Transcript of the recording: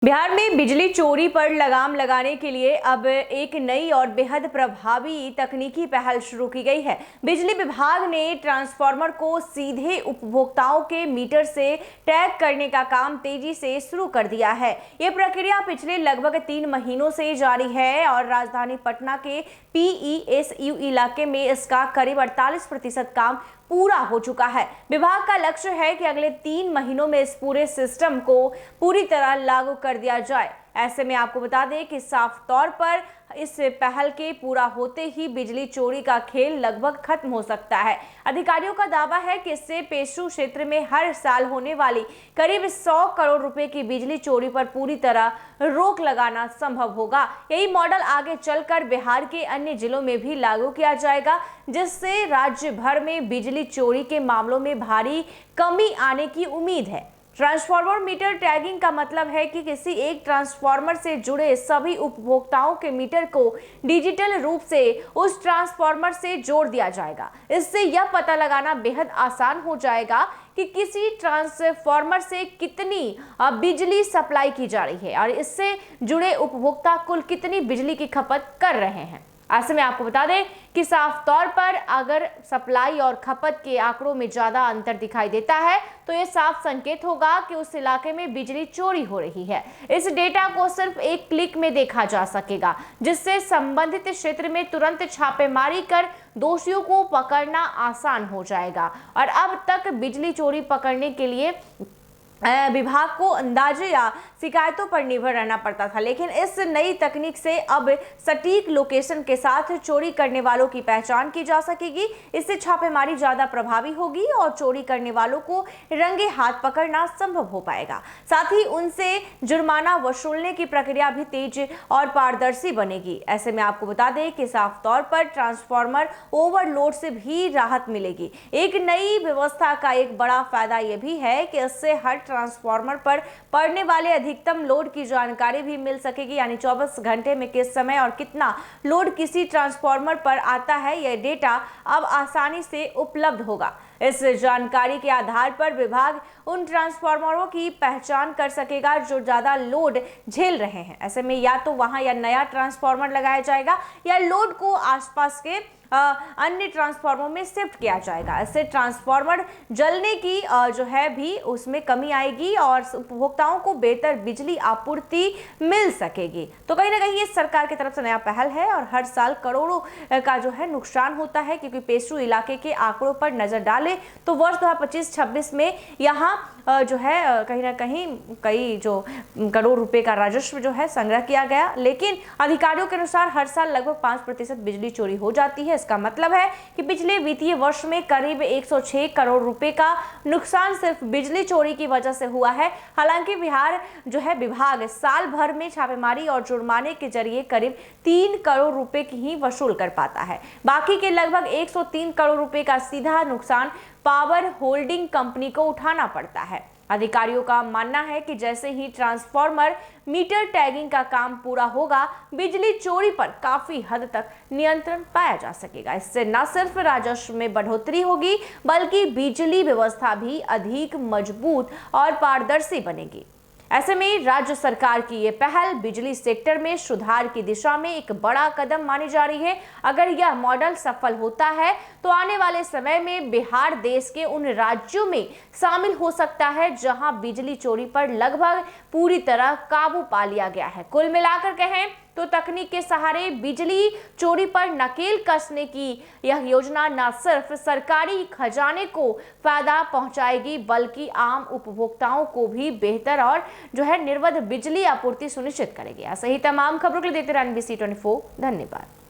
बिहार में बिजली चोरी पर लगाम लगाने के लिए अब एक नई और बेहद प्रभावी तकनीकी पहल शुरू की गई है। बिजली विभाग ने ट्रांसफार्मर को सीधे उपभोक्ताओं के मीटर से टैग करने का काम तेजी से शुरू कर दिया है। ये प्रक्रिया पिछले लगभग 3 महीनों से जारी है और राजधानी पटना के PESU इलाके में इसका करीब 48% काम पूरा हो चुका है। विभाग का लक्ष्य है कि अगले 3 महीनों में इस पूरे सिस्टम को पूरी तरह लागू कर दिया जाए। ऐसे में आपको बता दें कि साफ तौर पर इस पहल के पूरा होते ही बिजली चोरी का खेल लगभग खत्म हो सकता है। अधिकारियों का दावा है कि इससे पेशु क्षेत्र में हर साल होने वाली करीब 100 करोड़ रुपए की बिजली चोरी पर पूरी तरह रोक लगाना संभव होगा। यही मॉडल आगे चलकर बिहार के अन्य जिलों में भी लागू किया जाएगा, जिससे राज्य भर में बिजली चोरी के मामलों में भारी कमी आने की उम्मीद है। ट्रांसफार्मर मीटर टैगिंग का मतलब है कि किसी एक ट्रांसफार्मर से जुड़े सभी उपभोक्ताओं के मीटर को डिजिटल रूप से उस ट्रांसफार्मर से जोड़ दिया जाएगा। इससे यह पता लगाना बेहद आसान हो जाएगा कि किसी ट्रांसफार्मर से कितनी बिजली सप्लाई की जा रही है और इससे जुड़े उपभोक्ता कुल कितनी बिजली की खपत कर रहे हैं। ऐसे में आपको बता दें कि साफ तौर पर अगर सप्लाई और खपत के आंकड़ों में ज्यादा अंतर दिखाई देता है तो ये साफ संकेत होगा कि उस इलाके में बिजली चोरी हो रही है। इस डेटा को सिर्फ एक क्लिक में देखा जा सकेगा, जिससे संबंधित क्षेत्र में तुरंत छापेमारी कर दोषियों को पकड़ना आसान हो जाएगा। और अब तक बिजली चोरी पकड़ने के लिए विभाग को अंदाजे या शिकायतों पर निर्भर रहना पड़ता था, लेकिन इस नई तकनीक से अब सटीक लोकेशन के साथ चोरी करने वालों की पहचान की जा सकेगी। इससे छापेमारी ज्यादा प्रभावी होगी और चोरी करने वालों को रंगे हाथ पकड़ना संभव हो पाएगा। साथ ही उनसे जुर्माना वसूलने की प्रक्रिया भी तेज और पारदर्शी बनेगी। ऐसे में आपको बता दें कि साफ तौर पर ट्रांसफार्मर ओवरलोड से भी राहत मिलेगी। एक नई व्यवस्था का एक बड़ा फायदा यह भी है कि इससे हर ट्रांसफार्मर पर पड़ने वाले अधिकतम लोड की जानकारी भी मिल सकेगी, यानी 24 घंटे में किस समय और कितना लोड किसी ट्रांसफार्मर पर आता है, यह डेटा अब आसानी से उपलब्ध होगा। इस जानकारी के आधार पर विभाग उन ट्रांसफार्मरों की पहचान कर सकेगा जो ज्यादा लोड झेल रहे हैं। ऐसे में या तो वहां या नया ट्रांसफार्मर लगाया जाएगा या लोड को आसपास के अन्य ट्रांसफार्मर में शिफ्ट किया जाएगा। इससे ट्रांसफार्मर जलने की जो है भी उसमें कमी आएगी और उपभोक्ताओं को बेहतर बिजली आपूर्ति मिल सकेगी। तो कहीं ना कहीं ये सरकार की तरफ से नया पहल है और हर साल करोड़ों का जो है नुकसान होता है, क्योंकि पेशु इलाके के आंकड़ों पर नजर डालें तो वर्ष 2025-26 में यहाँ जो है कहीं ना कहीं कई जो करोड़ रुपए का राजस्व जो है संग्रह किया गया, लेकिन अधिकारियों के अनुसार हर साल लगभग 5% बिजली चोरी हो जाती है। इसका मतलब है कि पिछले वित्तीय वर्ष में करीब 106 करोड़ रुपए का नुकसान सिर्फ बिजली चोरी की वजह से हुआ है। हालांकि बिहार जो है विभाग साल भर में छापेमारी और जुर्माने के जरिए करीब 3 करोड़ रुपए की ही वसूल कर पाता है। बाकी के लगभग 103 करोड़ रुपए का सीधा नुकसान पावर होल्डिंग कंपनी को उठाना पड़ता है। अधिकारियों का मानना है कि जैसे ही ट्रांसफार्मर मीटर टैगिंग का काम पूरा होगा, बिजली चोरी पर काफी हद तक नियंत्रण पाया जा सकेगा। इससे न सिर्फ राजस्व में बढ़ोतरी होगी, बल्कि बिजली व्यवस्था भी अधिक मजबूत और पारदर्शी बनेगी। ऐसे में राज्य सरकार की ये पहल बिजली सेक्टर में सुधार की दिशा में एक बड़ा कदम मानी जा रही है। अगर यह मॉडल सफल होता है तो आने वाले समय में बिहार देश के उन राज्यों में शामिल हो सकता है जहां बिजली चोरी पर लगभग पूरी तरह काबू पा लिया गया है। कुल मिलाकर कहें तो तकनीक के सहारे बिजली चोरी पर नकेल कसने की यह योजना न सिर्फ सरकारी खजाने को फायदा पहुंचाएगी, बल्कि आम उपभोक्ताओं को भी बेहतर और जो है निर्बाध बिजली आपूर्ति सुनिश्चित करेगी। ऐसे ही तमाम खबरों के लिए देखते रहिए NBC 24। धन्यवाद।